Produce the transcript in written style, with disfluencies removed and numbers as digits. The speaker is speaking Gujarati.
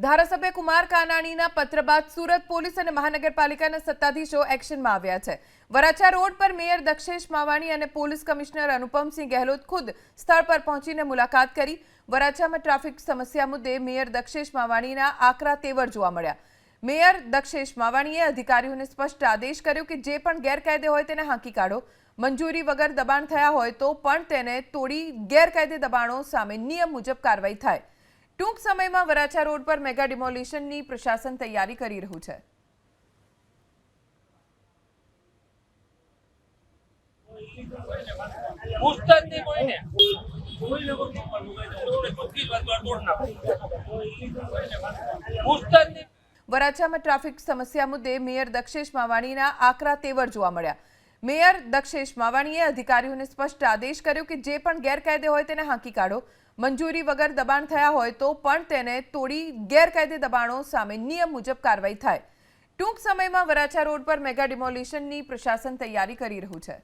ધારાસભ્ય કુમાર કાનાણીના પત્ર બાદ સુરત પોલીસ અને મહાનગરપાલિકાના સત્તાધીશો એક્શનમાં આવ્યા છે। વરાછા રોડ પર મેયર દક્ષેશ માવાણી અને પોલીસ કમિશનર અનુપમસિંહ ગહેલોત ખુદ સ્થળ પર પહોંચીને મુલાકાત કરી। વરાછામાં ટ્રાફિક સમસ્યા મુદ્દે મેયર દક્ષેશ માવાણીના આકરા તેવર જોવા મળ્યા। મેયર દક્ષેશ માવાણીએ અધિકારીઓને સ્પષ્ટ આદેશ કર્યો કે જે પણ ગેરકાયદે હોય તેને હાંકી કાઢો। મંજૂરી વગર દબાણ થયા હોય તો પણ તેને તોડી ગેરકાયદે દબાણો સામે નિયમ મુજબ કાર્યવાહી થાય। टूंक समय में वराछा रोड पर मेगा डिमोलिशन की प्रशासन तैयारी करी रह्यु छे। वराछा में ट्राफिक समस्या मुद्दे मेयर दक्षेश मावाणीना आकरा तेवर जोवा मळ्या। मेयर दक्षेश मावाणीए अधिकारीओने स्पष्ट आदेश कर्यो के जे पण गैरकायदे होय तेने हांकी काढो। मंजूरी वगर दबाण थया होय तो पण तेने तोड़ी गैरकायदे दबाणों सामे नियम मुजब कार्रवाई थाय। टूंक समय में वराछा रोड पर मेगा डिमोलिशन की प्रशासन तैयारी करी रह्यु छे।